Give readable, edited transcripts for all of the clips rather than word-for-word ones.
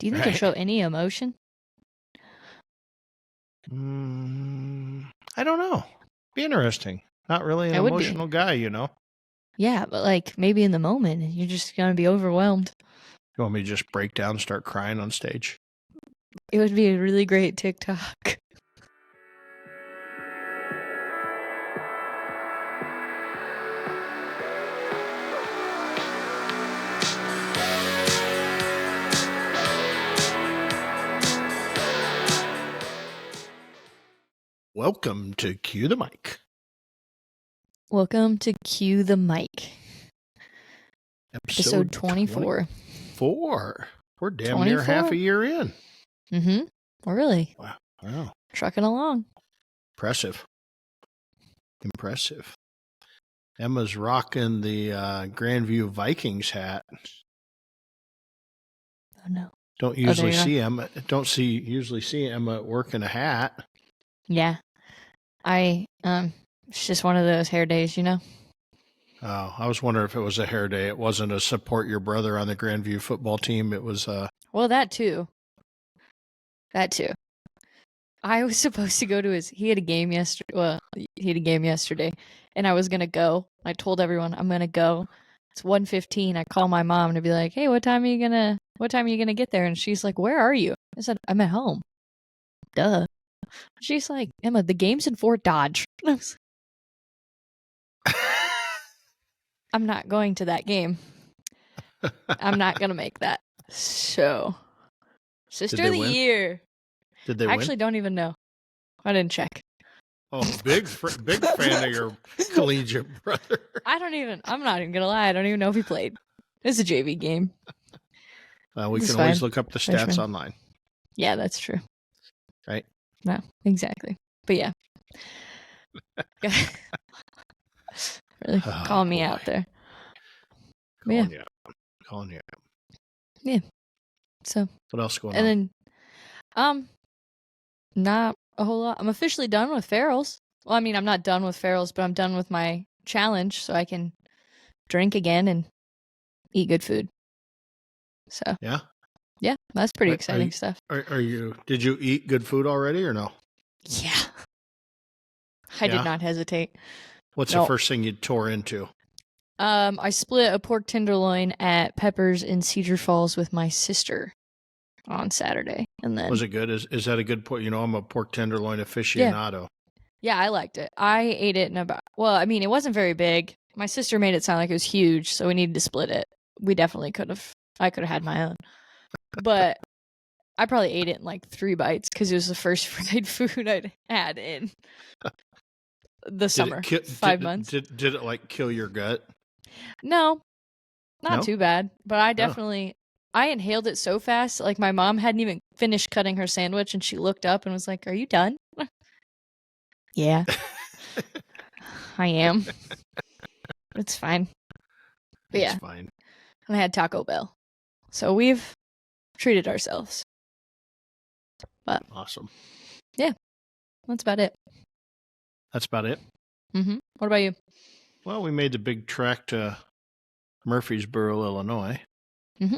Do you think he'll show any emotion? I don't know. Be interesting. Not really an emotional guy, you know? Yeah, but like maybe in the moment, you're just going to be overwhelmed. You want me to just break down and start crying on stage? It would be a really great TikTok. Welcome to Cue the Mic. Welcome to Cue the Mic. Episode 24. We're damn near half a year in. Mm-hmm. Really? Wow. Trucking along. Impressive. Emma's rocking the Grandview Vikings hat. Oh no. Don't usually see Emma at work in a hat. Yeah. It's just one of those hair days, you know? Oh, I was wondering if it was a hair day. It wasn't a support your brother on the Grandview football team. It was Well, that too. I was supposed to go to he had a game yesterday. Well, he had a game yesterday, and I was going to go. I told everyone I'm going to go. It's 1:15. I call my mom to be like, "Hey, what time are you going to get there?" And she's like, "Where are you?" I said, "I'm at home." Duh. She's like, "Emma, the game's in Fort Dodge." I was like, I'm not going to that game. I'm not going to make that. So, Sister of the Year. Did they win? I actually don't even know. I didn't check. Oh, big fan of your collegiate brother. I'm not even going to lie. I don't even know if he played. It's a JV game. We can always look up the stats online. Yeah, that's true. Right? No, exactly. But yeah. Really calling me out there. Calling you out. Yeah. So. What else going on? And then, not a whole lot. I'm officially done with Farrell's. Well, I mean, I'm not done with Farrell's, but I'm done with my challenge, so I can drink again and eat good food. So. Yeah? Yeah, that's pretty exciting stuff. Did you eat good food already or no? Yeah. I did not hesitate. What's the first thing you tore into? I split a pork tenderloin at Pepper's in Cedar Falls with my sister on Saturday. And then was it good? Is that a good pork? You know, I'm a pork tenderloin aficionado. Yeah, I liked it. I ate it in it wasn't very big. My sister made it sound like it was huge, so we needed to split it. We definitely I could have had my own. But I probably ate it in like 3 bites because it was the first fried food I'd had in the summer. 5 months. Did it like kill your gut? No, not too bad. But I definitely, I inhaled it so fast. Like my mom hadn't even finished cutting her sandwich and she looked up and was like, "Are you done?" Yeah, I am. It's fine. But it's fine. And I had Taco Bell. So we've treated ourselves. But awesome. Yeah, that's about it. That's about it? Mm-hmm. What about you? Well, we made the big trek to Murphysboro, Illinois. Mm-hmm.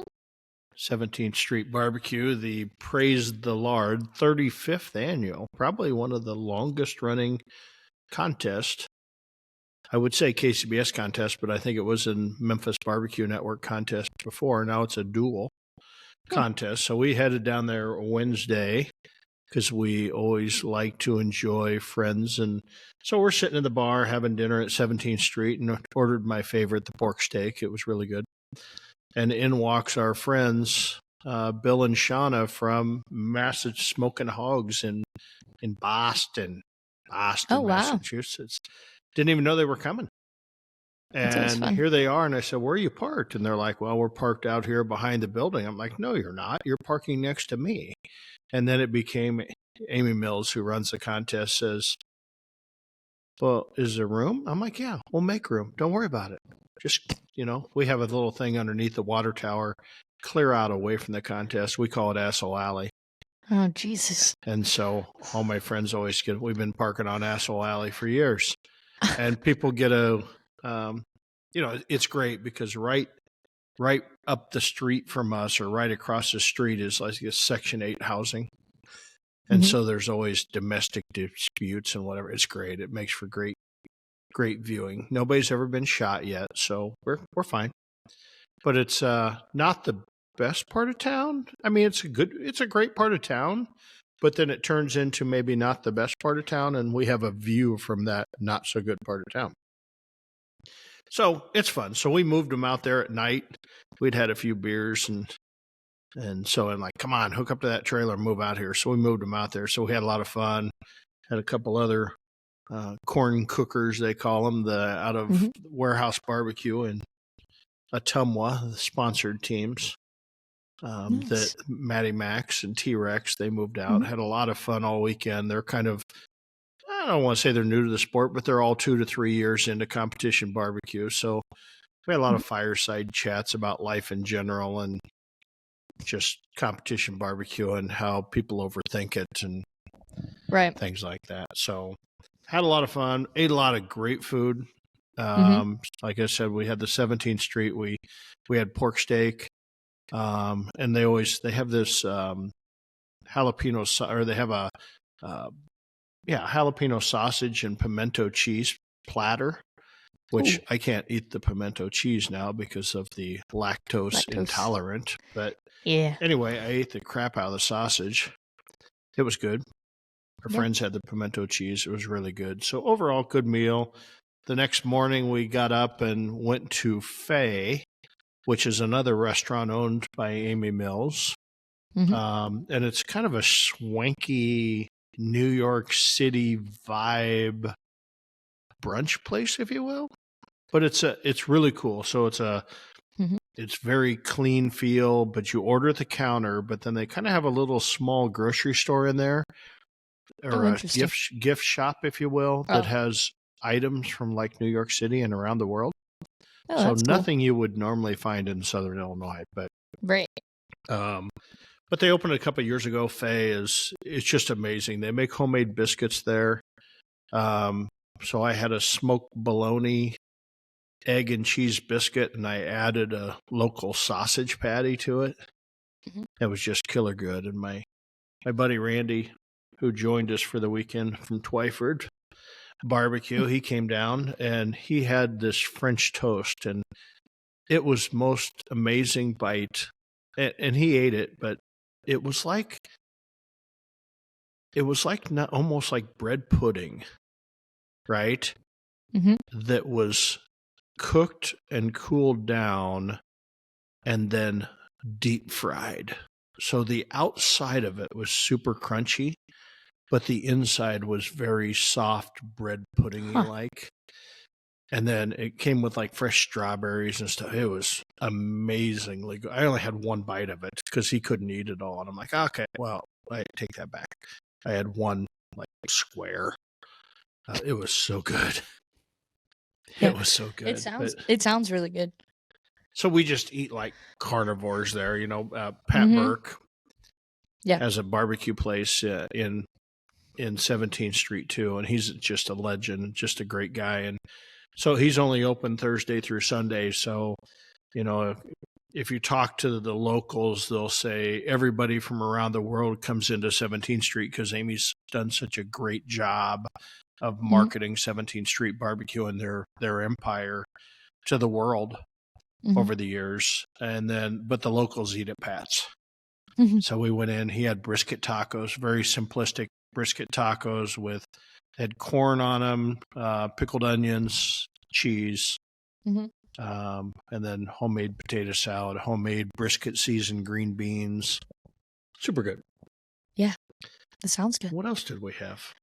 17th Street Barbecue, the Praise The Lard 35th annual, probably one of the longest running contests. I would say KCBS contest, but I think it was in Memphis Barbecue Network contest before. Now it's a dual contest. So we headed down there Wednesday because we always like to enjoy friends. And so we're sitting in the bar having dinner at 17th Street and ordered my favorite, the pork steak. It was really good. And in walks our friends, Bill and Shauna from Smoking Hogs in Boston, Massachusetts. Didn't even know they were coming. And here they are. And I said, "Where are you parked?" And they're like, "Well, we're parked out here behind the building." I'm like, "No, you're not. You're parking next to me." And then it became Amy Mills, who runs the contest, says, "Well, is there room?" I'm like, "Yeah, we'll make room. Don't worry about it. Just, we have a little thing underneath the water tower, clear out away from the contest. We call it Asshole Alley." Oh, Jesus. And so all my friends always we've been parking on Asshole Alley for years. And people get it's great because right right up the street from us or right across the street is like a Section 8 housing. And Mhm. so there's always domestic disputes and whatever. It's great. It makes for great viewing. Nobody's ever been shot yet, so we're fine. But it's not the best part of town. I mean, it's a great part of town, but then it turns into maybe not the best part of town, and we have a view from that not so good part of town. So it's fun. So we moved them out there at night. We'd had a few beers and so I'm like, come on, hook up to that trailer, move out here. So we moved them out there. So we had a lot of fun. Had a couple other corn cookers, they call them, out of Warehouse Barbecue and Ottumwa, the sponsored teams. Nice. That Matty Max and T-Rex, they moved out. Had a lot of fun all weekend. They're kind of, I don't want to say they're new to the sport, but they're all 2 to 3 years into competition barbecue. So we had a lot of fireside chats about life in general and just competition barbecue and how people overthink it and things like that. So had a lot of fun, ate a lot of great food. Like I said, we had the 17th Street. We had pork steak. And they have this jalapeno, or they have a jalapeno sausage and pimento cheese platter, which I can't eat the pimento cheese now because of the lactose intolerant. But anyway, I ate the crap out of the sausage. It was good. Our friends had the pimento cheese. It was really good. So overall, good meal. The next morning, we got up and went to Faye, which is another restaurant owned by Amy Mills. And it's kind of a swanky New York City vibe brunch place, if you will. But it's really cool. So it's very clean feel, but you order at the counter, but then they kind of have a little small grocery store in there, or a gift shop, if you will, that has items from like New York City and around the world. So nothing you would normally find in Southern Illinois, but but they opened a couple of years ago. Faye it's just amazing. They make homemade biscuits there. So I had a smoked bologna, egg and cheese biscuit, and I added a local sausage patty to it. It was just killer good. And my buddy Randy, who joined us for the weekend from Twyford Barbecue, he came down and he had this French toast, and it was most amazing bite. And he ate it, but it was like not almost like bread pudding, right? That was cooked and cooled down and then deep fried. So the outside of it was super crunchy, but the inside was very soft bread pudding-y like. And then it came with like fresh strawberries and stuff. It was amazingly good. I only had one bite of it because he couldn't eat it all. And I'm like, okay, well, I take that back. I had one like square. It was so good. It was so good. It sounds really good. So we just eat like carnivores there. Pat Burke has a barbecue place in 17th Street too, and he's just a legend, just a great guy. And so he's only open Thursday through Sunday. So, if you talk to the locals, they'll say everybody from around the world comes into 17th Street because Amy's done such a great job of marketing 17th Street Barbecue and their empire to the world over the years. And then, but the locals eat at Pat's. So we went in, he had brisket tacos, very simplistic brisket tacos had corn on them, pickled onions, cheese, and then homemade potato salad, homemade brisket seasoned green beans. Super good. Yeah, that sounds good. What else did we have?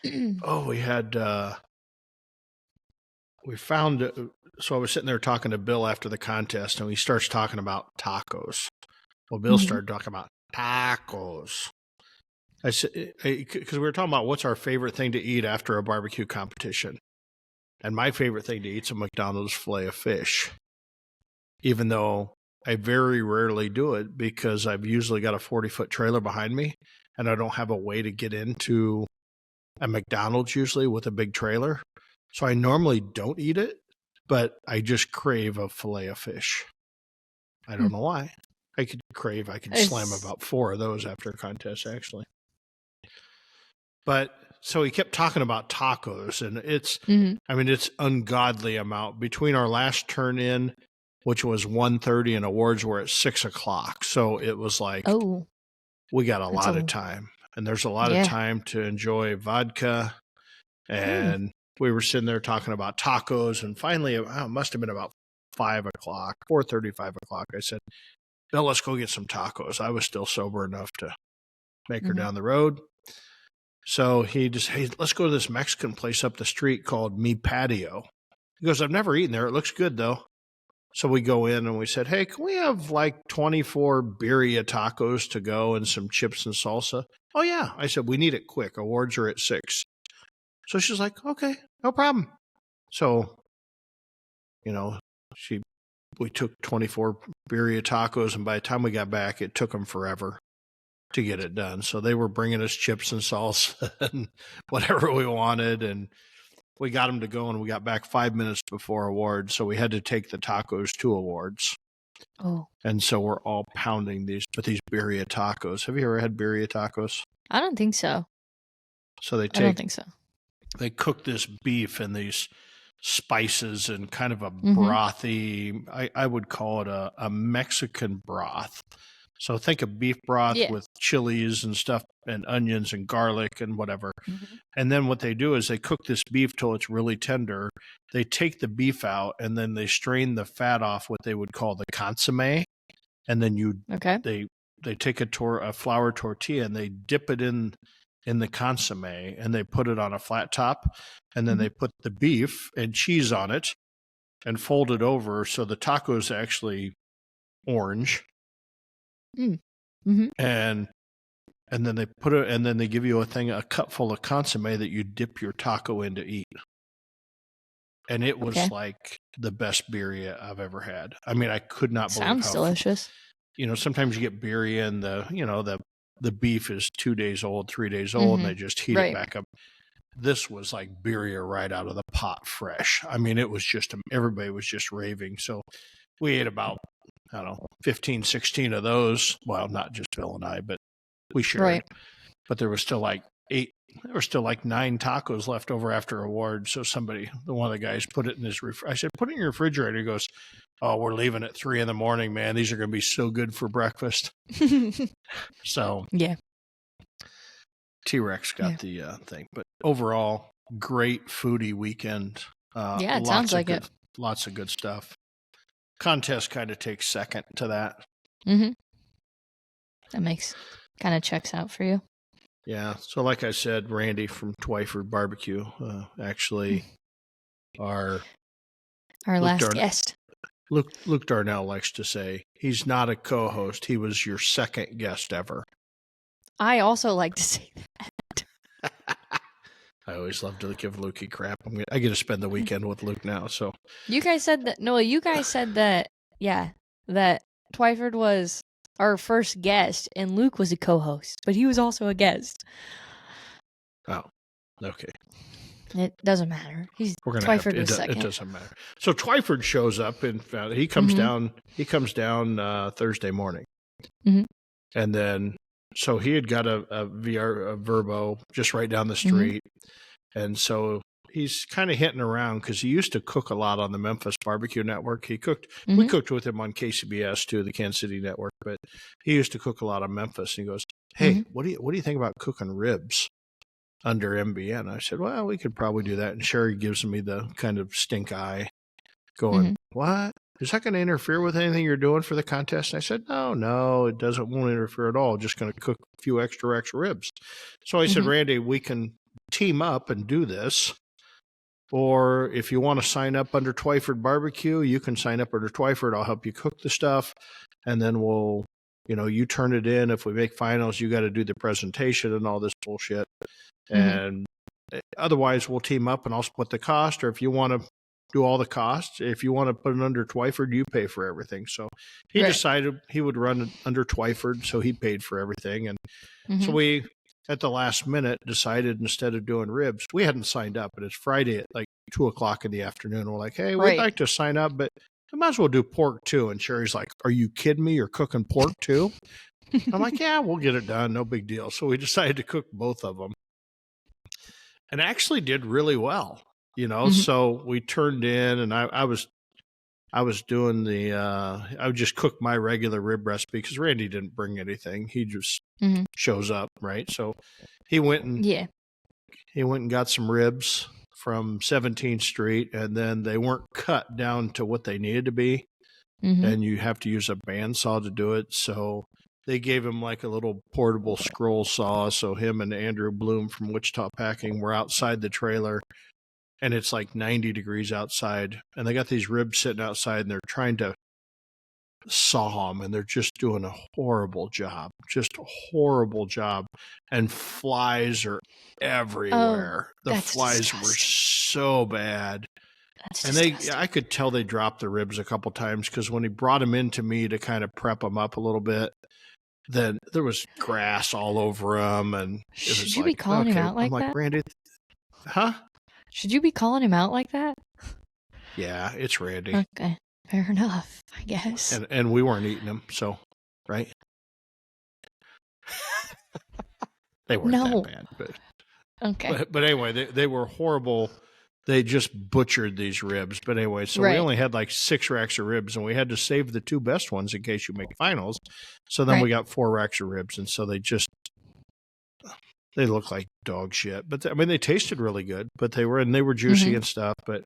We had, so I was sitting there talking to Bill after the contest, and he starts talking about tacos. Well, Bill started talking about tacos. I said, because we were talking about what's our favorite thing to eat after a barbecue competition. And my favorite thing to eat is a McDonald's filet of fish, even though I very rarely do it because I've usually got a 40-foot trailer behind me and I don't have a way to get into a McDonald's usually with a big trailer. So I normally don't eat it, but I just crave a filet of fish. I don't know why. I could slam about 4 of those after a contest, actually. But so he kept talking about tacos, and it's ungodly amount between our last turn in, which was 1:30, and awards were at 6:00. So it was like, we got a lot of time, and there's a lot of time to enjoy vodka. And we were sitting there talking about tacos, and finally, it must have been about 5:00, 4:30, 5:00. I said, Bill, let's go get some tacos. I was still sober enough to make her down the road. So he just, hey, let's go to this Mexican place up the street called Mi Patio. He goes, I've never eaten there. It looks good, though. So we go in and we said, hey, can we have like 24 birria tacos to go and some chips and salsa? Oh, yeah. I said, we need it quick. Awards are at 6. So she's like, okay, no problem. So, we took 24 birria tacos, and by the time we got back, it took them forever to get it done. So they were bringing us chips and salsa and whatever we wanted, and we got them to go, and we got back 5 minutes before awards. So we had to take the tacos to awards. Oh. And so we're all pounding these birria tacos. Have you ever had birria tacos? I don't think so. So I don't think so. They cook this beef in these spices and kind of a brothy, I would call it a Mexican broth. So think of beef broth with chilies and stuff and onions and garlic and whatever. And then what they do is they cook this beef till it's really tender. They take the beef out, and then they strain the fat off, what they would call the consomme. And then they take a flour tortilla, and they dip it in the consomme, and they put it on a flat top, and then they put the beef and cheese on it and fold it over so the taco is actually orange. And then they put it, and then they give you a cup full of consomme that you dip your taco in to eat. And it was like the best birria I've ever had. I mean, I could not believe Sounds delicious. Sometimes you get birria and the beef is 2 days old, 3 days old, and they just heat it back up. This was like birria right out of the pot, fresh. I mean, it was just, everybody was just raving. So we ate about, 15, 16 of those. Well, not just Bill and I, but we shared. Right. But there was still like 9 tacos left over after awards. So one of the guys put it in his I said, put it in your refrigerator. He goes, oh, we're leaving at 3 a.m, man. These are going to be so good for breakfast. So yeah, T-Rex got the thing. But overall, great foodie weekend. It sounds like it. Lots of good stuff. Contest kind of takes second to that. That kind of checks out for you. Yeah. So like I said, Randy from Twyford Barbecue, actually our last guest. Luke Darnell likes to say he's not a co-host. He was your second guest ever. I also like to say that. I always love to give Lukey crap. I get to spend the weekend with Luke now. So you guys said that. No, you guys said that. Yeah, that Twyford was our first guest, and Luke was a co-host, but he was also a guest. Oh, okay. It doesn't matter. Twyford was second. It doesn't matter. So Twyford shows up, and he comes down. He comes down Thursday morning, and then so he had got a Verbo just right down the street, and so he's kind of hitting around because he used to cook a lot on the Memphis Barbecue Network. He cooked. We cooked with him on KCBS too, the Kansas City Network, but he used to cook a lot on Memphis. And he goes, "Hey, what do you think about cooking ribs under MBN?" I said, well, we could probably do that. And Sherry gives me the kind of stink eye going, what? Is that going to interfere with anything you're doing for the contest? And I said, no, it won't interfere at all. Just going to cook a few extra ribs. So I said, Randy, we can team up and do this. Or if you want to sign up under Twyford Barbecue, you can sign up under Twyford. I'll help you cook the stuff. And then we'll, you turn it in. If we make finals, you got to do the presentation and all this bullshit. And otherwise, we'll team up and I'll split the cost. Or if you want to do all the costs, if you want to put it under Twyford, you pay for everything. So he decided he would run it under Twyford, so he paid for everything. And so we, at the last minute, decided instead of doing ribs, we hadn't signed up, but it's Friday at like 2:00 in the afternoon. We're like, hey, we'd like to sign up, but I might as well do pork too. And Sherry's like, are you kidding me? You're cooking pork too? I'm like, yeah, we'll get it done. No big deal. So we decided to cook both of them and actually did really well, So we turned in and I was doing I would just cook my regular rib recipe because Randy didn't bring anything. He just shows up, right? So he went and got some ribs from 17th Street, and then they weren't cut down to what they needed to be, and you have to use a bandsaw to do it. So they gave him like a little portable scroll saw. So him and Andrew Bloom from Wichita Packing were outside the trailer, and it's like 90 degrees outside, and they got these ribs sitting outside, and they're trying to saw them, and they're just doing a horrible job, and flies are everywhere. The flies disgusting. Were so bad. And I could tell they dropped the ribs a couple times because when he brought them in to me to kind of prep them up a little bit, then there was grass all over them, and should you be calling him out like that? I'm like, Randy, huh? Should you be calling him out like that? Yeah, it's Randy. Okay, fair enough, I guess. And we weren't eating them, so right? They weren't that bad, but okay. But anyway, they were horrible. They just butchered these ribs. But anyway, so we only had like 6 racks of ribs, and we had to save the 2 best ones in case you make finals. So then we got 4 racks of ribs, and so they looked like dog shit. But they tasted really good. But they were juicy and stuff. But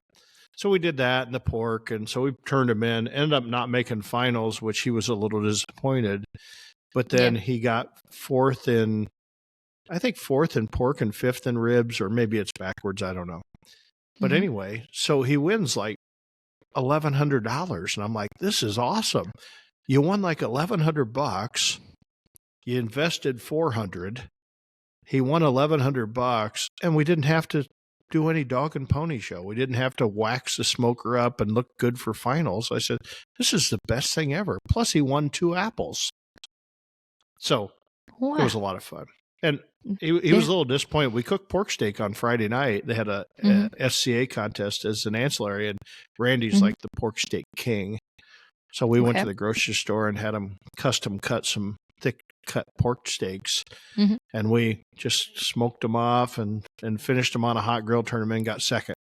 so we did that and the pork, and so we turned him in. Ended up not making finals, which he was a little disappointed. But then he got 4th in pork and 5th in ribs, or maybe it's backwards. I don't know. But anyway, so he wins like $1,100, and I'm like, this is awesome. You won like $1,100. You invested $400. He won $1,100, and we didn't have to do any dog and pony show. We didn't have to wax the smoker up and look good for finals. I said, this is the best thing ever. Plus, he won 2 apples. So it was a lot of fun. And he was a little disappointed. We cooked pork steak on Friday night. They had a SCA contest as an ancillary, and Randy's like the pork steak king. So we went to the grocery store and had him custom cut some thick cut pork steaks, and we just smoked them off and finished them on a hot grill, turned them in, got second,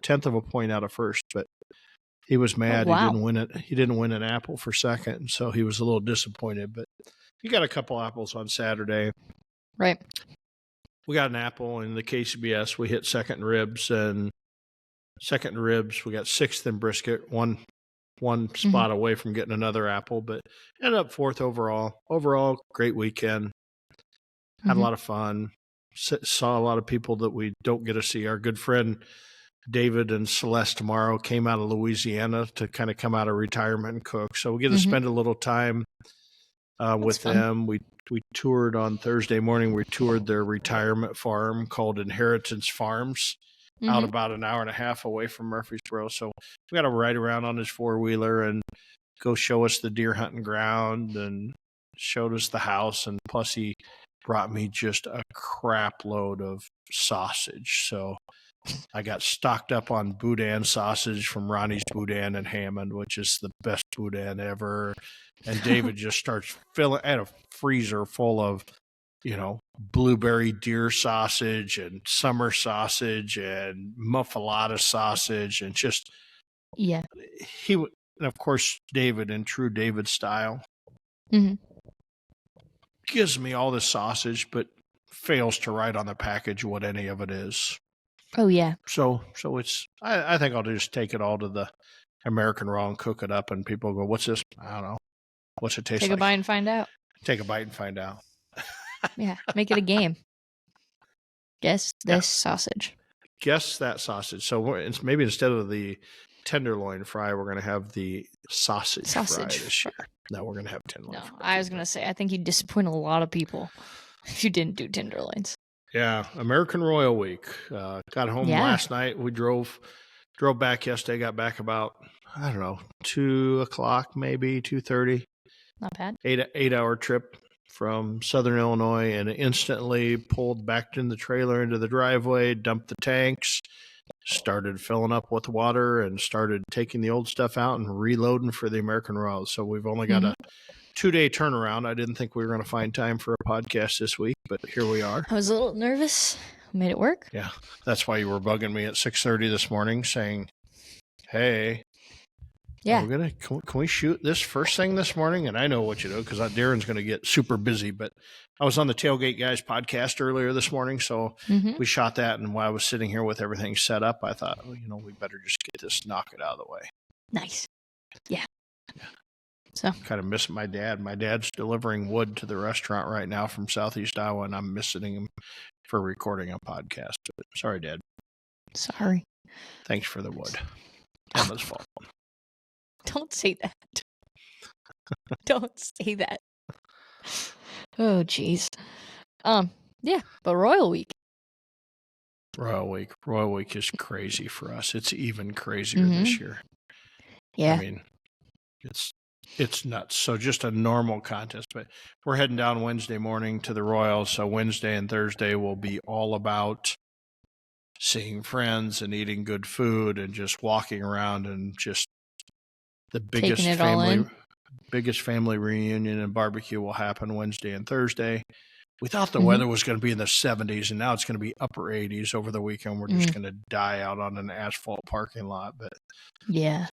1/10 of a point out of first. But he was mad. He didn't win it. He didn't win an apple for second, and so he was a little disappointed. But he got a couple apples on Saturday. Right. We got an apple in the KCBS. We hit second in ribs. We got 6th in brisket, one spot away from getting another apple, but ended up 4th overall. Overall, great weekend. Had a lot of fun. Saw a lot of people that we don't get to see. Our good friend David and Celeste tomorrow came out of Louisiana to kind of come out of retirement and cook. So we get to spend a little time with them. We toured on Thursday morning. We toured their retirement farm called Inheritance Farms out about an hour and a half away from Murphysboro. So we got to ride around on his 4-wheeler and go show us the deer hunting ground and showed us the house. And plus he brought me just a crap load of sausage. So I got stocked up on boudin sausage from Ronnie's Boudin in Hammond, which is the best boudin ever. And David just starts filling. I had a freezer full of, blueberry deer sausage and summer sausage and muffalata sausage and just and of course David in true David style gives me all this sausage, but fails to write on the package what any of it is. Oh yeah. So it's. I think I'll just take it all to the American Raw and cook it up, and people go, "What's this?" I don't know. What's it taste like? Take a bite and find out. Take a bite and find out. Yeah, make it a game. Guess this sausage. Guess that sausage. So it's maybe instead of the tenderloin fry, we're going to have the sausage fry this year. No, we're going to have tenderloin fry. I was going to say, I think you'd disappoint a lot of people if you didn't do tenderloins. Yeah, American Royal Week. Got home last night. We drove back yesterday. Got back about 2 o'clock, maybe 2:30. Not bad. 8-hour trip from Southern Illinois, and instantly pulled back in the trailer into the driveway, dumped the tanks, started filling up with water and started taking the old stuff out and reloading for the American Royals. So we've only got a 2-day turnaround. I didn't think we were going to find time for a podcast this week, but here we are. I was a little nervous. Made it work. Yeah, that's why you were bugging me at 6:30 this morning saying, hey, Yeah. can we shoot this first thing this morning? And I know what you do because Darren's going to get super busy. But I was on the Tailgate Guys podcast earlier this morning, so we shot that. And while I was sitting here with everything set up, I thought, well, we better just get this, knock it out of the way. Nice. Yeah. So kind of miss my dad. My dad's delivering wood to the restaurant right now from Southeast Iowa, and I'm missing him for recording a podcast. But sorry, Dad. Sorry. Thanks for the wood. Emma's fault. Don't say that. Don't say that. Oh, jeez. Yeah, but Royal Week. Royal Week is crazy for us. It's even crazier this year. Yeah. I mean, it's nuts. So just a normal contest, but we're heading down Wednesday morning to the Royals. So Wednesday and Thursday will be all about seeing friends and eating good food and just walking around and just the biggest family reunion and barbecue will happen Wednesday and Thursday. We thought the weather was going to be in the 70s, and now it's going to be upper 80s over the weekend. We're just going to die out on an asphalt parking lot, but yeah,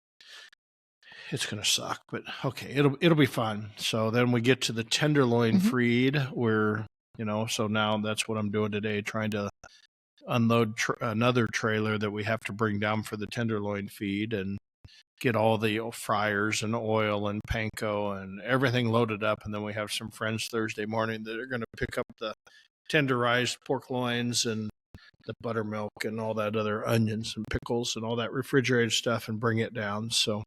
it's going to suck. But okay, it'll be fun. So then we get to the tenderloin feed, where so now that's what I'm doing today, trying to unload another trailer that we have to bring down for the tenderloin feed and get all the fryers and oil and panko and everything loaded up. And then we have some friends Thursday morning that are going to pick up the tenderized pork loins and the buttermilk and all that other onions and pickles and all that refrigerated stuff and bring it down. So,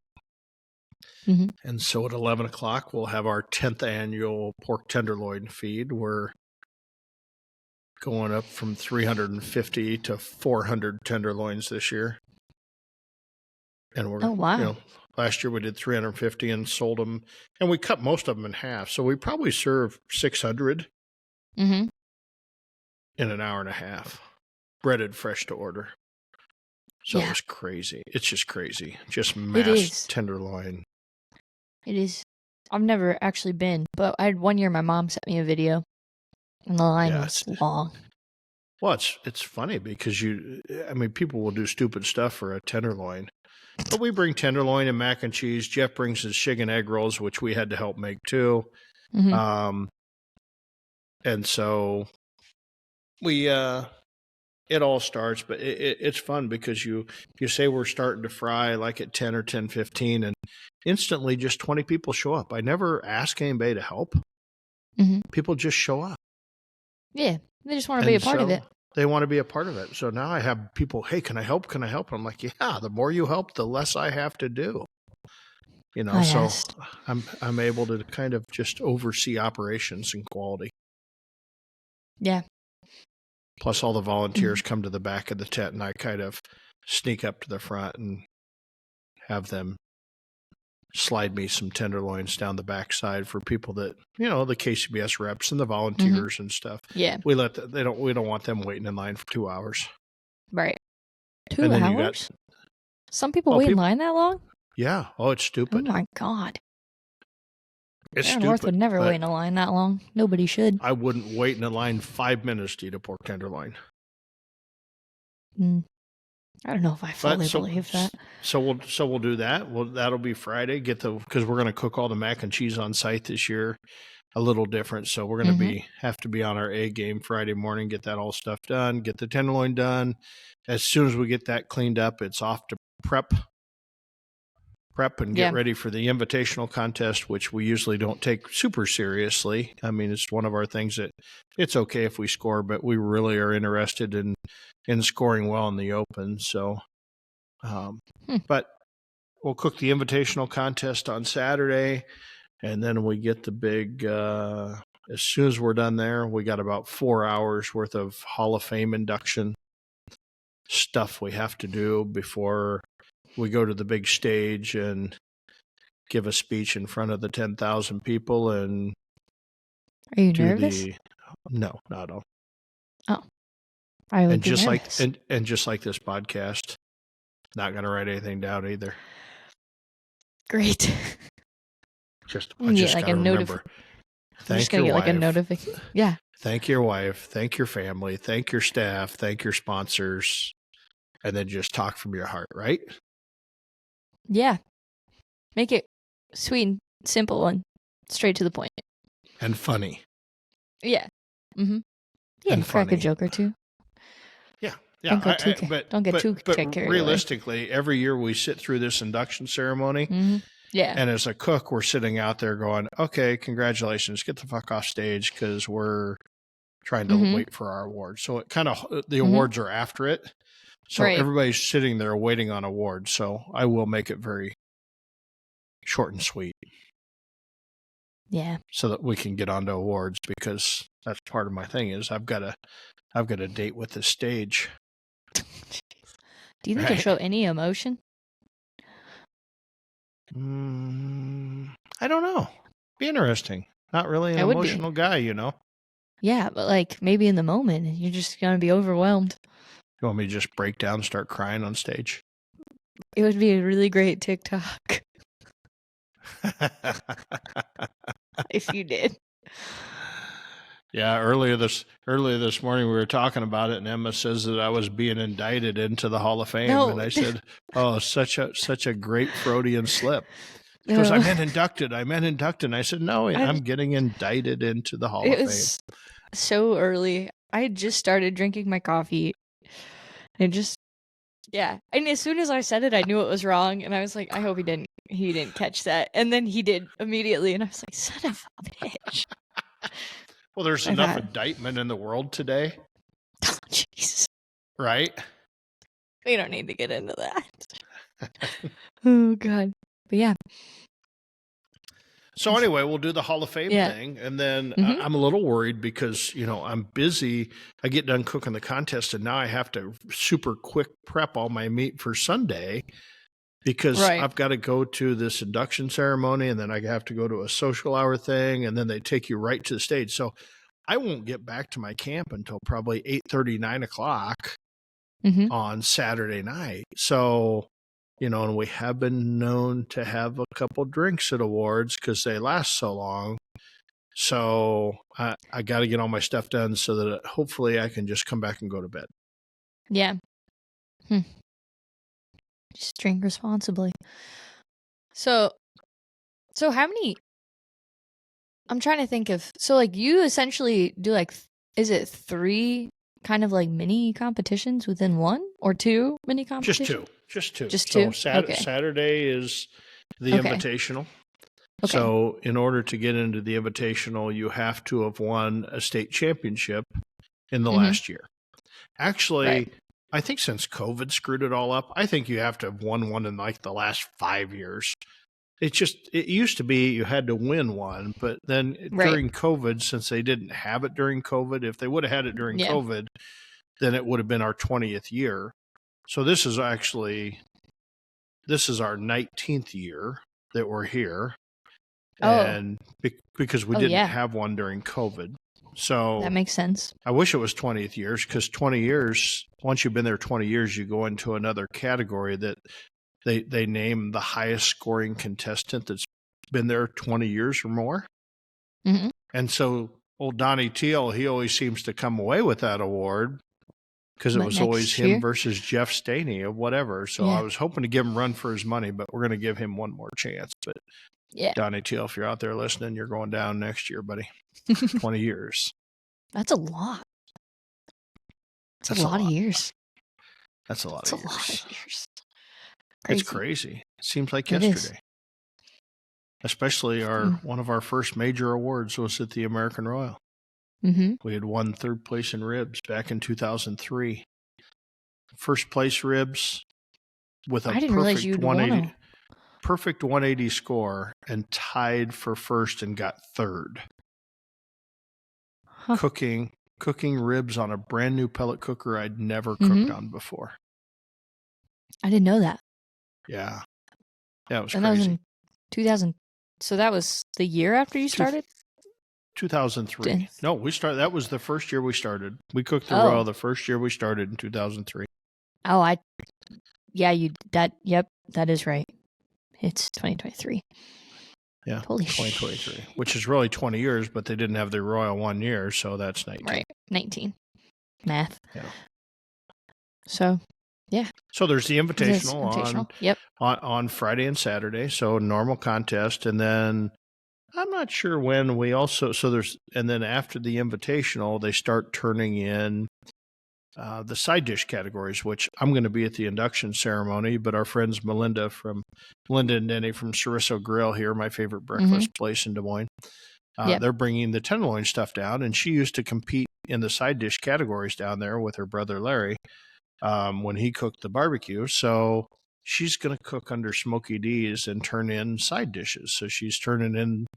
and so at 11 o'clock, we'll have our 10th annual pork tenderloin feed. We're going up from 350 to 400 tenderloins this year. And we're, last year we did 350 and sold them, and we cut most of them in half. So we probably serve 600 in an hour and a half, breaded fresh to order. So it's crazy. It's just crazy. Just mass tenderloin. It is. I've never actually been, but I had one year my mom sent me a video, and the line was long. Well, it's funny because people will do stupid stuff for a tenderloin. But we bring tenderloin and mac and cheese. Jeff brings his chicken egg rolls, which we had to help make too. And so we it all starts, but it's fun because you say we're starting to fry like at 10 or 10:15, and instantly just 20 people show up. I never ask anybody to help. People just show up. Yeah, they just want to be a part of it. They want to be a part of it. So now I have people, hey, can I help? Can I help? I'm like, yeah, the more you help, the less I have to do. So I'm able to kind of just oversee operations and quality. Yeah. Plus all the volunteers come to the back of the tent, and I kind of sneak up to the front and have them slide me some tenderloins down the backside for people that, the KCBS reps and the volunteers and stuff. Yeah. We don't want them waiting in line for 2 hours. Right. 2 hours? Some people wait in line that long? Yeah. Oh, it's stupid. Oh my God. It's stupid. North would never wait in a line that long. Nobody should. I wouldn't wait in a line 5 minutes to eat a pork tenderloin. I don't know if I fully believe that. So we'll do that. Well, that'll be Friday. Because we're going to cook all the mac and cheese on site this year, a little different. So we're going to have to be on our A game Friday morning, get that all stuff done, get the tenderloin done. As soon as we get that cleaned up, it's off to prep and get ready for the invitational contest, which we usually don't take super seriously. I mean, it's one of our things that it's okay if we score, but we really are interested in scoring well in the open. So, but we'll cook the invitational contest on Saturday, and then we get the big, as soon as we're done there, we got about 4 hours worth of Hall of Fame induction stuff we have to do before we go to the big stage and give a speech in front of the 10,000 people. And are you nervous? No, not at all. Oh, I would And be just nervous. and just like this podcast, not going to write anything down either. Great. I just like got to remember. I'm just Thank gonna your get like a wife. notification. Yeah. Thank your wife. Thank your family. Thank your staff. Thank your sponsors. And then just talk from your heart, right? Yeah. Make it sweet and simple and straight to the point. And funny. Yeah. Mm-hmm. Yeah. And Crack funny. a joke or two. Yeah. Don't get too But carried realistically, every year we sit through this induction ceremony. Mm-hmm. Yeah. And as a cook, we're sitting out there going, okay, congratulations, get the fuck off stage because we're trying to wait for our awards. So it kind of, the awards are after it. So everybody's sitting there waiting on awards. So I will make it very short and sweet. Yeah. So that we can get on to awards, because that's part of my thing is I've got a date with the stage. Do you think you'll show any emotion? I don't know. Be interesting. Not really an emotional guy, you know? Yeah, but like maybe in the moment, you're just going to be overwhelmed. You want me to just break down and start crying on stage? It would be a really great TikTok. If you did. Yeah, earlier this morning we were talking about it, and Emma says that I was being indicted into the Hall of Fame, and I said, "Oh, such a great Freudian slip." She goes, "I meant inducted. And I said, "No, I'm getting indicted into the Hall of Fame." It was so early. I had just started drinking my coffee, and and as soon as I said it, I knew it was wrong, and I was like, I hope he didn't catch that, and then he did immediately, and I was like, son of a bitch. Well, there's enough indictment in the world today. Oh, jeez. Right? We don't need to get into that. Oh, God. But yeah. So anyway, we'll do the Hall of Fame thing. And then I'm a little worried because, I'm busy. I get done cooking the contest, and now I have to super quick prep all my meat for Sunday, because I've got to go to this induction ceremony, and then I have to go to a social hour thing, and then they take you right to the stage. So I won't get back to my camp until probably 8:30, 9 o'clock on Saturday night. So, and we have been known to have a couple drinks at awards because they last so long. So I got to get all my stuff done so that hopefully I can just come back and go to bed. Yeah. Just drink responsibly. So how many? I'm trying to think of. So like you essentially do is it 3 kind of like mini competitions within one, or 2 mini competitions? Just two. Just 2. So Saturday is the invitational. Okay. So in order to get into the invitational, you have to have won a state championship in the last year. Actually, I think since COVID screwed it all up, I think you have to have won one in like the last 5 years. It used to be you had to win one, but then during COVID, since they didn't have it during COVID, if they would have had it during COVID, then it would have been our 20th year. So this is our 19th year that we're here. And because we didn't have one during COVID. So that makes sense. I wish it was 20th years, because 20 years, once you've been there 20 years, you go into another category that they name the highest scoring contestant that's been there 20 years or more. And so old Donnie Teal, he always seems to come away with that award because it was always him versus Jeff Staney or whatever. So I was hoping to give him a run for his money, but we're going to give him one more chance. But Donnie Teal, if you're out there listening, you're going down next year, buddy. 20 years. That's a lot. That's a lot of years. That's a lot of years. Crazy. It's crazy. It seems like yesterday. Especially one of our first major awards was at the American Royal. We had won 3rd place in ribs back in 2003. First place ribs with a perfect 180 score, and tied for first and got 3rd. Cooking ribs on a brand new pellet cooker I'd never cooked on before. I didn't know that. Yeah. Yeah, it was and crazy. That was in 2000. So that was the year after you started? 2003. No, we started. That was the first year we started. We cooked the Royal the first year we started in 2003. Oh, yep, that is right. It's 2023. Yeah, Holy 2023, which is really 20 years, but they didn't have the Royal 1 year, so that's 19. Right, 19. Math. Yeah. So, yeah. So there's the invitational, Yep. on Friday and Saturday, so normal contest, and then I'm not sure when we also and then after the invitational, they start turning in the side dish categories, which I'm going to be at the induction ceremony, but our friends Melinda and Denny from Chorizo Grill here, my favorite breakfast place in Des Moines, they're bringing the tenderloin stuff down, and she used to compete in the side dish categories down there with her brother Larry when he cooked the barbecue. So she's going to cook under Smokey D's and turn in side dishes. So she's turning in,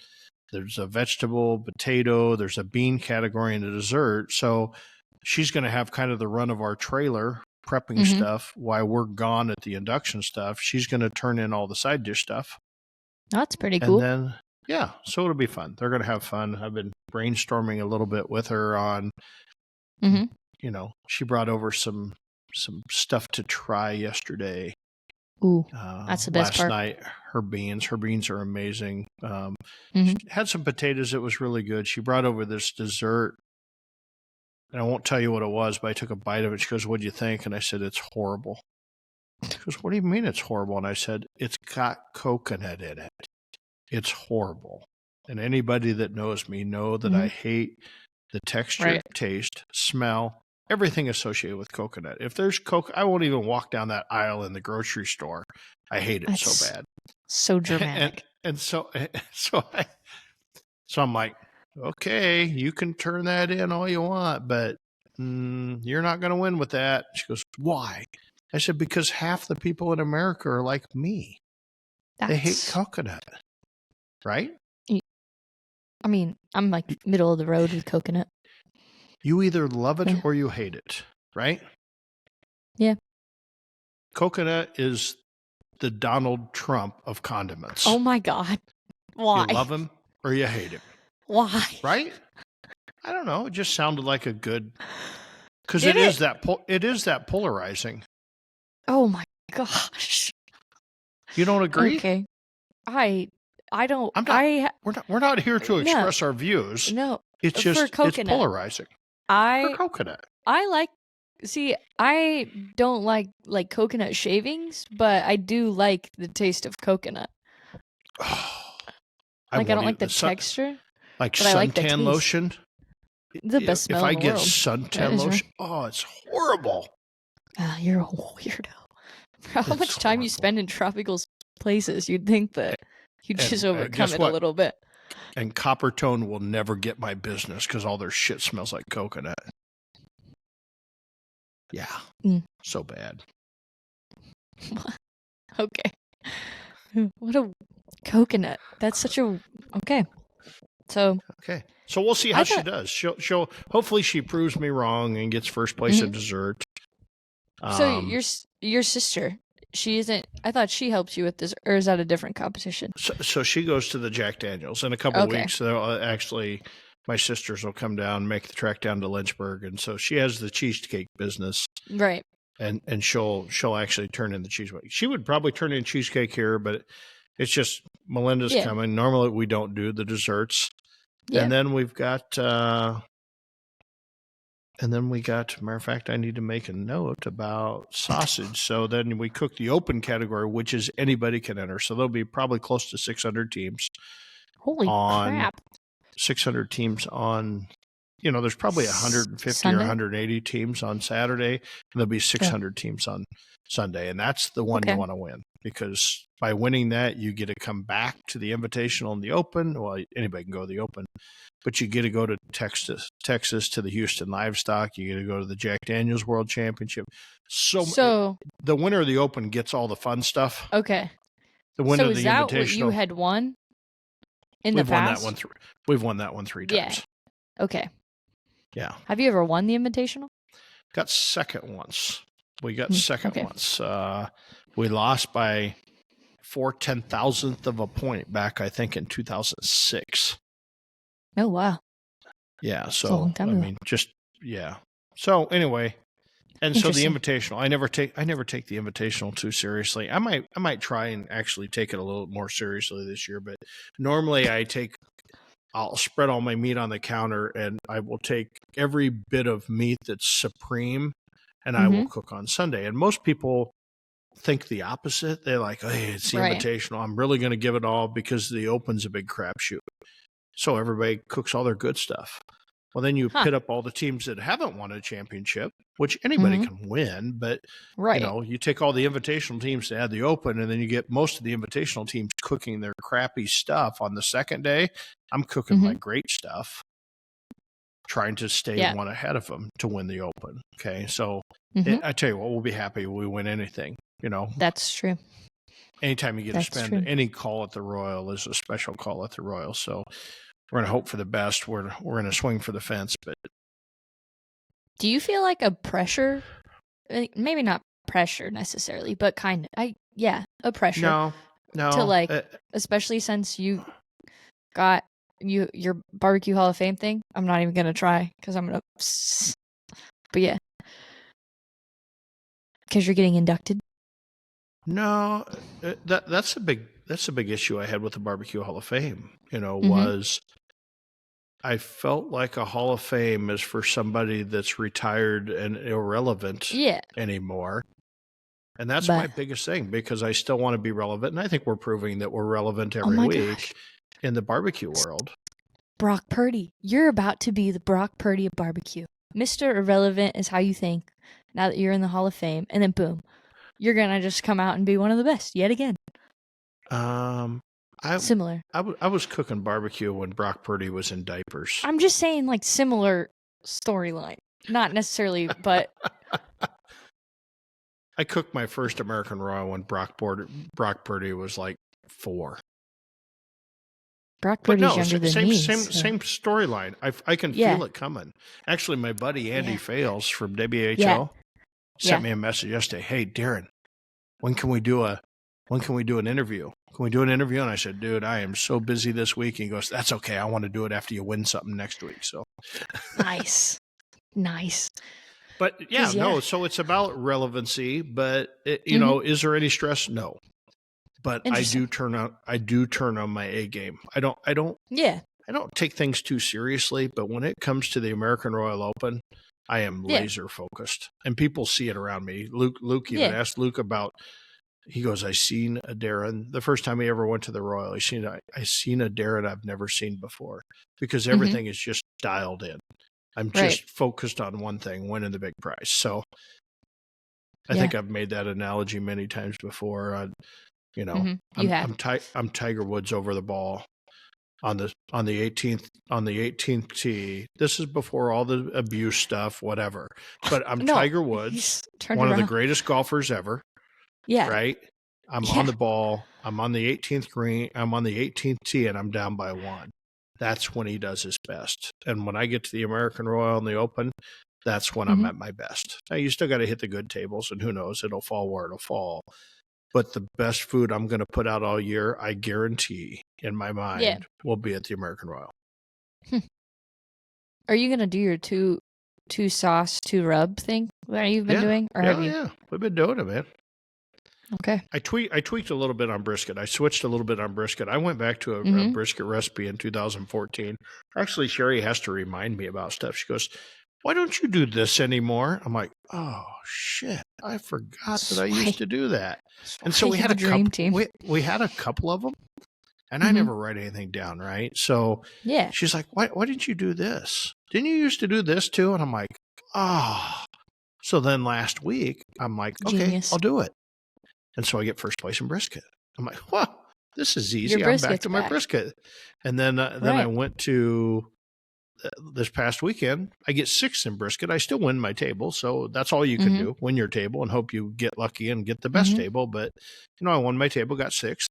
there's a vegetable, potato, there's a bean category and a dessert. So she's going to have kind of the run of our trailer prepping stuff while we're gone at the induction stuff. She's going to turn in all the side dish stuff. That's pretty cool. And then, so it'll be fun. They're going to have fun. I've been brainstorming a little bit with her on, she brought over some stuff to try yesterday. Ooh, that's the best part. Last night, her beans are amazing. She had some potatoes that was really good. She brought over this dessert. And I won't tell you what it was, but I took a bite of it. She goes, "What'd you think?" And I said, "It's horrible." She goes, "What do you mean it's horrible?" And I said, "It's got coconut in it. It's horrible." And anybody that knows me know that I hate the texture, taste, smell, everything associated with coconut. If there's I won't even walk down that aisle in the grocery store. I hate it so bad. So dramatic. So I'm like, okay, you can turn that in all you want, but you're not going to win with that. She goes, "Why?" I said, "Because half the people in America are like me. They hate coconut." Right? I mean, I'm like middle of the road with coconut. You either love it or you hate it, right? Yeah. Coconut is the Donald Trump of condiments. Oh my God. Why? You love him or you hate him. Why? Right? I don't know. It just sounded like a good, because it is that polarizing. Oh my gosh. You don't agree? Okay. I don't. We're not here to express our views. No. It's just it's polarizing. For coconut. I don't like coconut shavings, but I do like the taste of coconut. I don't like the texture. Like suntan lotion. The best smell in the world. If I get suntan lotion, it's horrible. You're a weirdo. For how much time you spend in tropical places, you'd think that you'd just overcome it a little bit. And Coppertone will never get my business because all their shit smells like coconut. Yeah. So bad. Okay. What a coconut. That's such a... Okay. So we'll see how she does. She'll hopefully she proves me wrong and gets first place in dessert. So your sister, she isn't. I thought she helped you with this, or is that a different competition? So she goes to the Jack Daniels in a couple of weeks. Actually, my sisters will come down, make the trek down to Lynchburg, and so she has the cheesecake business, right? And she'll actually turn in the cheesecake. She would probably turn in cheesecake here, but it's just Melinda's coming. Normally we don't do the desserts. Yeah. And then we've got, matter of fact, I need to make a note about sausage. So then we cook the open category, which is anybody can enter. So there'll be probably close to 600 teams. Holy crap. 600 teams on, there's probably 150 Sunday? Or 180 teams on Saturday, and there'll be 600 teams on Sunday. And that's the one you want to win, because by winning that, you get to come back to the Invitational and the Open. Well, anybody can go to the Open, but you get to go to Texas to the Houston Livestock. You get to go to the Jack Daniels World Championship. So the winner of the Open gets all the fun stuff. Okay. The winner of the Invitational. Is that what you had won in the past? We've won that one 3 times. Yeah. Okay. Yeah. Have you ever won the Invitational? Got second once. We got second once. We lost by 4/10,000th of a point back, I think, in 2006. Oh, wow. Yeah. It's a long So, time I ago. mean, yeah. So anyway, and so the Interesting. invitational, I never take the invitational too seriously. I might try and actually take it a little more seriously this year, but normally I'll spread all my meat on the counter and I will take every bit of meat that's supreme and I will Mm-hmm. cook on Sunday. And most people think the opposite. They're like, hey, it's the Right. invitational. I'm really going to give it all because the open's a big crapshoot. So everybody cooks all their good stuff. Well, then you Huh. pit up all the teams that haven't won a championship, which anybody Mhm. can win, but Right. you take all the invitational teams to add the open, and then you get most of the invitational teams cooking their crappy stuff on the second day. I'm cooking my Mhm. great stuff, trying to stay Yeah. one ahead of them to win the open. Okay, so Mhm. I tell you what, we'll be happy when we win anything. That's true. Anytime you get to That's spend true. any call at the Royal is a special call at the Royal. So we're going to hope for the best. We're going to swing for the fence, but Do you feel like a pressure? Maybe not pressure necessarily, but kind of. A pressure no, to no. like, especially since you got your barbecue Hall of Fame thing. I'm not even gonna try because I'm gonna. But yeah, because you're getting inducted. No, that's a big issue I had with the Barbecue Hall of Fame. Mhm. Was I felt like a Hall of Fame is for somebody that's retired and irrelevant Yeah. anymore. And that's But my biggest thing because I still want to be relevant. And I think we're proving that we're relevant oh every my week gosh, in the barbecue world. Brock Purdy, you're about to be the Brock Purdy of barbecue. Mr. Irrelevant is how you think now that you're in the Hall of Fame, and then boom, you're gonna just come out and be one of the best yet again. I Similar. I was cooking barbecue when Brock Purdy was in diapers. I'm just saying, like, similar storyline. Not necessarily, but I cooked my first American Royal when Brock Purdy was like 4. Brock But Purdy's no, younger than same me. same So. same storyline. I can Yeah. feel it coming. Actually, my buddy Andy Yeah. Fales from WHO Yeah. sent me a message yesterday. Hey, Darren, when can we do an interview? Can we do an interview? And I said, dude, I am so busy this week. And he goes, that's okay. I want to do it after you win something next week. So Nice. Nice. But yeah, Yeah. no. So it's about relevancy. But Mhm. is there any stress? No. But I do Interesting. turn on my A game. I don't Yeah. take things too seriously, but when it comes to the American Royal Open, I am Yeah. laser focused, and people see it around me. Luke even Yeah. asked Luke about. He goes, "I seen a Darren the first time he ever went to the Royal. I seen a Darren I've never seen before because Mhm. everything is just dialed in. I'm Right. just focused on one thing, winning the big prize." So I Yeah. think I've made that analogy many times before. Mhm. You have. I'm Tiger Woods over the ball on the 18th tee. This is before all the abuse stuff, whatever. But I'm No. Tiger Woods, He's turned one of the around. greatest golfers ever, Yeah. right? I'm Yeah. on the ball. I'm on the 18th green. I'm on the 18th tee, and I'm down by 1. That's when he does his best. And when I get to the American Royal and the Open, that's when I'm Mhm. at my best. Now, you still got to hit the good tables, and who knows, it'll fall where it'll fall. But the best food I'm going to put out all year, I guarantee in my mind, Yeah. will be at the American Royal. Are you gonna do your two sauce, 2 rub thing that you've been doing, or have you? Yeah, we've been doing it, man. Okay. I tweaked a little bit on brisket. I switched a little bit on brisket. I went back to a Mhm. brisket recipe in 2014. Actually, Sherry has to remind me about stuff. She goes, "Why don't you do this anymore?" I'm like, "Oh shit, I forgot that I used to do that." And so we had a dream couple. team. We had a couple of them, and I Mhm. never write anything down, right? So Yeah. she's like, "Why didn't you do this? Didn't you used to do this too?" And I'm like, "Ah." So then last week, I'm like, "Okay, Genius. I'll do it." And so I get first place in brisket. I'm like, "Wow, this is easy." Your I'm back brisket's to my back. brisket. And then I Right. went to this past weekend. I get 6th in brisket. I still win my table, so that's all you can Mhm. do: win your table and hope you get lucky and get the best Mhm. table. But I won my table, got 6th.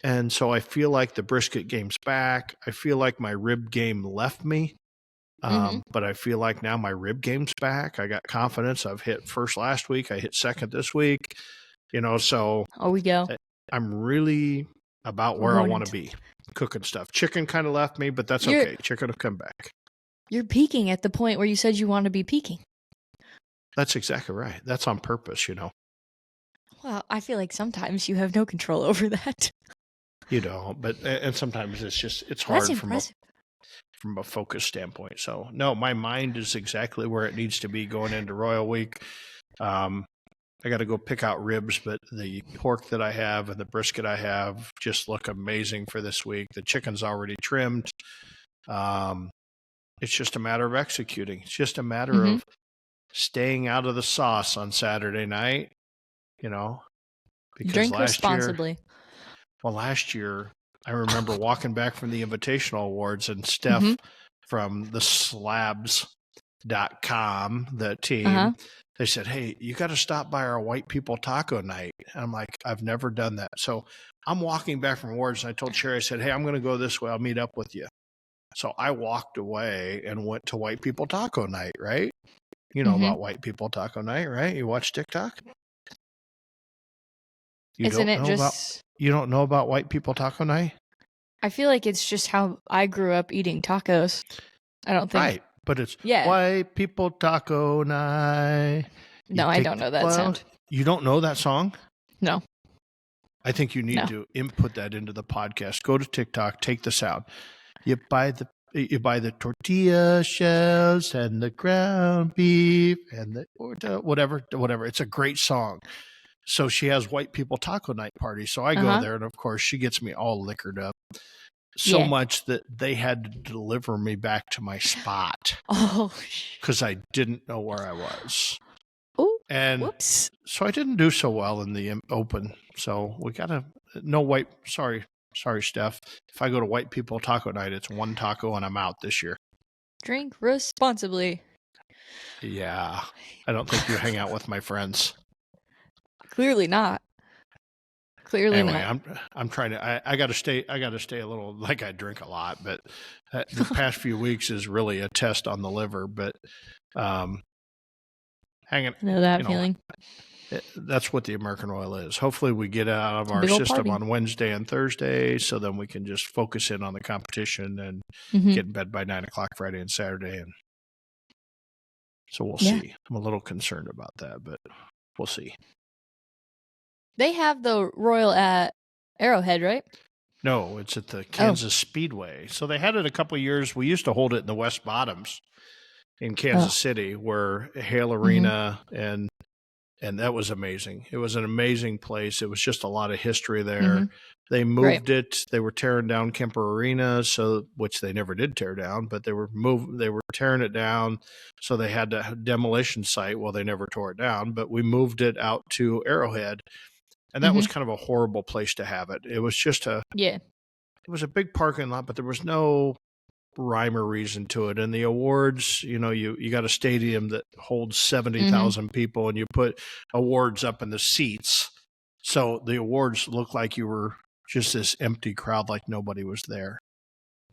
And so I feel like the brisket game's back. I feel like my rib game left me. Mhm. But I feel like now my rib game's back. I got confidence. I've hit first last week. I hit second this week. So Oh, we go. I'm really about We're where I going want to into be cooking stuff. Chicken kind of left me, but that's You're okay. Chicken will come back. You're peaking at the point where you said you want to be peaking. That's exactly right. That's on purpose, Well, I feel like sometimes you have no control over that. You don't, but and sometimes it's That's hard impressive. from a focus standpoint. So no, my mind is exactly where it needs to be going into Royal Week. I got to go pick out ribs, but the pork that I have and the brisket I have just look amazing for this week. The chicken's already trimmed. It's just a matter of executing. It's just a matter of staying out of the sauce on Saturday night, because Drink responsibly. last year I remember walking back from the Invitational Awards and Steph from the slabs.com, the team, they said, "Hey, you got to stop by our white people taco night." And I'm like, I've never done that. So I'm walking back from awards and I told Sherry, I said, "Hey, I'm going to go this way. I'll meet up with you." So I walked away and went to white people taco night, right? You know about white people taco night, right? You watch TikTok? You don't know about white people taco night? I feel like it's just how I grew up eating tacos. I don't think. Right, but it's white people taco night. No, I don't know that sound. You don't know that song? No. I think you need to input that into the podcast. Go to TikTok, take the sound. You buy the tortilla shells and the ground beef and the whatever. It's a great song. So she has white people taco night party. So I go there, and of course she gets me all liquored up so much that they had to deliver me back to my spot. Oh, because I didn't know where I was. Oh, and whoops! So I didn't do so well in the open. So we gotta Sorry, Steph. If I go to white people taco night, it's one taco and I'm out this year. Drink responsibly. Yeah, I don't think you hang out with my friends. Clearly not. Anyway, I'm trying to. I got to stay. I got to stay a little. Like I drink a lot, but the past few weeks is really a test on the liver. But hanging. I know that feeling. That's what the American oil is. Hopefully, we get out of our system on Wednesday and Thursday, so then we can just focus in on the competition and get in bed by 9:00 Friday and Saturday. And so we'll see. I'm a little concerned about that, but we'll see. They have the Royal at Arrowhead, right? No, it's at the Kansas Speedway. So they had it a couple of years. We used to hold it in the West Bottoms in Kansas City, where Hale Arena, and that was amazing. It was an amazing place. It was just a lot of history there. They moved it. They were tearing down Kemper Arena, which they never did tear down, but they were tearing it down. So they had a demolition site. Well, they never tore it down, but we moved it out to Arrowhead. And that was kind of a horrible place to have it. It was just it was a big parking lot, but there was no rhyme or reason to it. And the awards, you got a stadium that holds 70,000 people, and you put awards up in the seats. So the awards look like you were just this empty crowd, like nobody was there.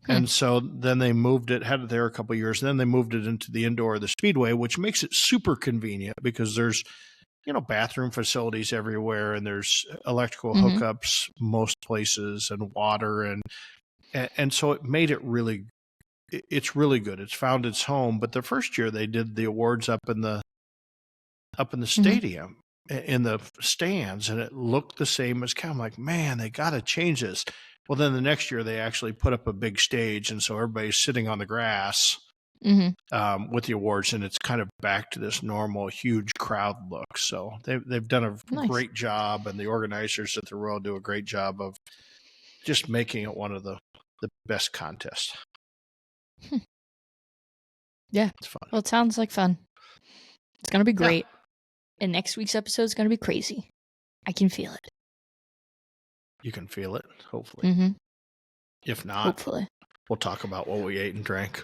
And so then they moved it, had it there a couple of years. And then they moved it into the indoor of the Speedway, which makes it super convenient because there's bathroom facilities everywhere, and there's electrical hookups most places, and water, and so it made it it's really good. It's found its home. But the first year they did the awards up in the stadium, in the stands, and it looked the same as I'm like, man, they got to change this. Well, then the next year they actually put up a big stage, and so everybody's sitting on the grass with the awards, and it's kind of back to this normal huge crowd look. So they've done a great job, and the organizers at the Royal do a great job of just making it one of the best contests. Yeah, it's fun. Well, it sounds like fun. It's gonna be great, and next week's episode is gonna be crazy. I can feel it. You can feel it, hopefully. If not, hopefully, we'll talk about what we ate and drank.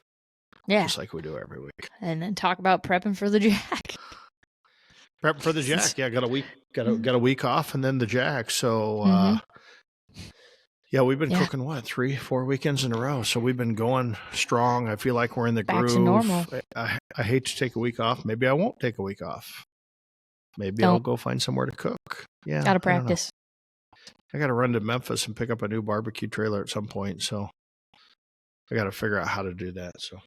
Yeah. Just like we do every week. And then talk about prepping for the Jack. Prepping for the Jack. Yeah, got a week off, and then the Jack. So we've been cooking 3-4 weekends in a row. So we've been going strong. I feel like we're in the groove. Back to normal. I hate to take a week off. Maybe I won't take a week off. Maybe I'll go find somewhere to cook. Yeah. Gotta practice. I got to run to Memphis and pick up a new barbecue trailer at some point. So I got to figure out how to do that. So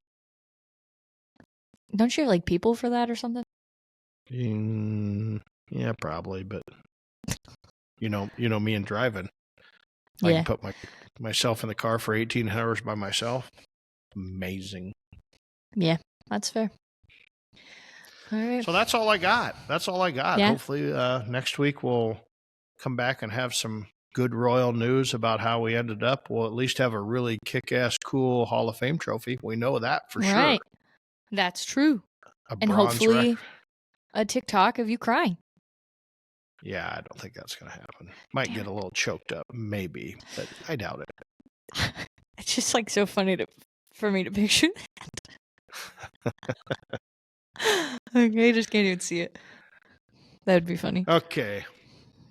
Don't you have like people for that or something? Yeah, probably. But you know me and driving. I Yeah. can put myself in the car for 18 hours by myself. Amazing. Yeah, that's fair. All right. So that's all I got. Yeah. Hopefully next week we'll come back and have some good royal news about how we ended up. We'll at least have a really kick-ass cool Hall of Fame trophy. We know that for Right. sure. That's true. A And bronze hopefully record. a TikTok of you crying. Yeah, I don't think that's going to happen. Might get a little choked up, maybe, but I doubt it. It's just like so funny for me to picture that. Okay, I just can't even see it. That would be funny. Okay.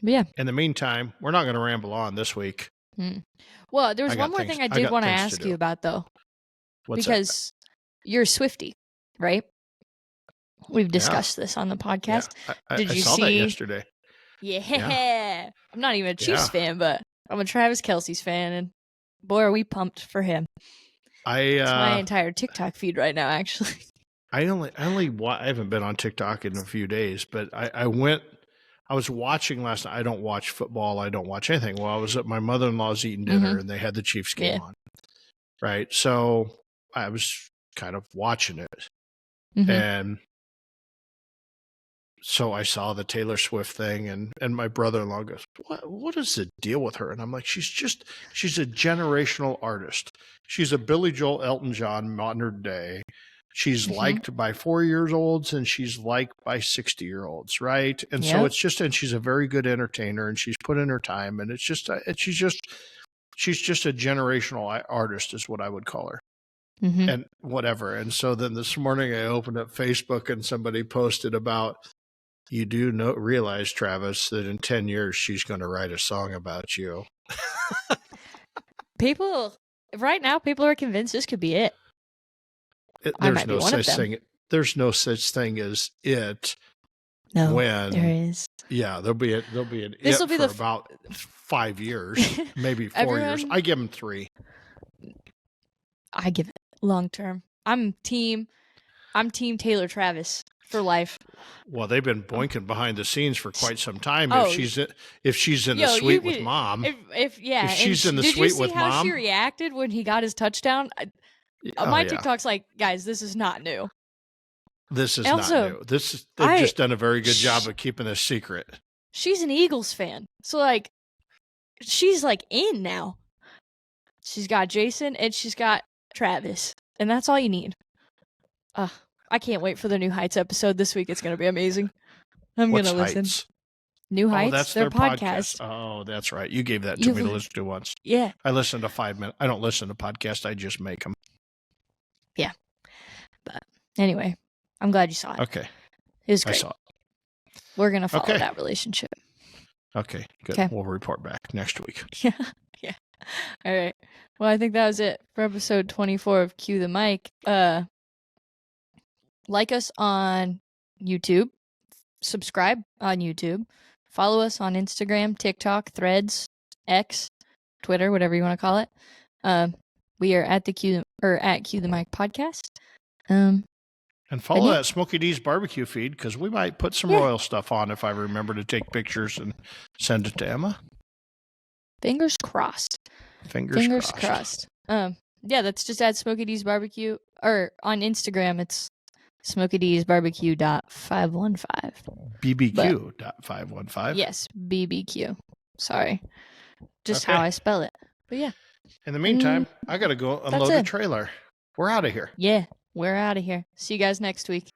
But yeah. In the meantime, we're not going to ramble on this week. Well, there was one more thing I did want to ask you about, though. What's because you're a Swiftie, right? We've discussed this on the podcast. Yeah. Did I you saw see that yesterday? Yeah. I'm not even a Chiefs fan, but I'm a Travis Kelce's fan, and boy, are we pumped for him. It's my entire TikTok feed right now, actually. I haven't been on TikTok in a few days, but I was watching last night. I don't watch football. I don't watch anything. Well, I was at my mother-in-law's eating dinner, and they had the Chiefs game on. Right. So I was kind of watching it. And so I saw the Taylor Swift thing, and my brother-in-law goes, what is the deal with her? And I'm like, she's a generational artist. She's a Billy Joel, Elton John, modern day. She's liked by 4-year-olds, and she's liked by 60-year-olds, right? And so it's just, and she's a very good entertainer, and she's put in her time, and it's just, she's just a generational artist, is what I would call her. And whatever. And so then this morning I opened up Facebook, and somebody posted about, you do realize, Travis, that in 10 years she's going to write a song about you. Right now, people are convinced this could be it. There's no such thing. There's no such thing as it. No, when there is. Yeah, there'll be an it for about 5 years, maybe 4 years. I give them 3. I give it long term. I'm team Taylor Travis for life. Well, they've been boinking behind the scenes for quite some time. If she's in the suite with mom, if she's in the suite with mom. Did you see how she reacted when he got his touchdown? My TikTok's like, guys, this is not new. This is not new. They've just done a very good job of keeping this secret. She's an Eagles fan, so like, she's like in now. She's got Jason and she's got Travis, and that's all you need. I can't wait for the New Heights episode this week. It's going to be amazing. I'm going to listen. Heights? New Heights, that's their podcast. Oh, that's right. You gave that to me to listen to once. Yeah. I listened to 5 minutes. I don't listen to podcasts. I just make them. Yeah. But anyway, I'm glad you saw it. Okay. It was great. I saw it. We're going to follow that relationship. Okay, good. Okay. We'll report back next week. Yeah. Yeah. All right. Well, I think that was it for episode 24 of Cue the Mic. Like us on YouTube, subscribe on YouTube, follow us on Instagram, TikTok, Threads, X, Twitter, whatever you want to call it. We are at Cue the Mic podcast. And follow that Smokey D's barbecue feed, because we might put some royal stuff on if I remember to take pictures and send it to Emma. Fingers crossed. Fingers crossed. Yeah, that's just at Smokey D's barbecue, or on Instagram it's SmokeyD'sBarbecue.515. BBQ.515. Yes, BBQ. Sorry. Just how I spell it. But yeah. In the meantime, I got to go unload the trailer. We're out of here. Yeah, we're out of here. See you guys next week.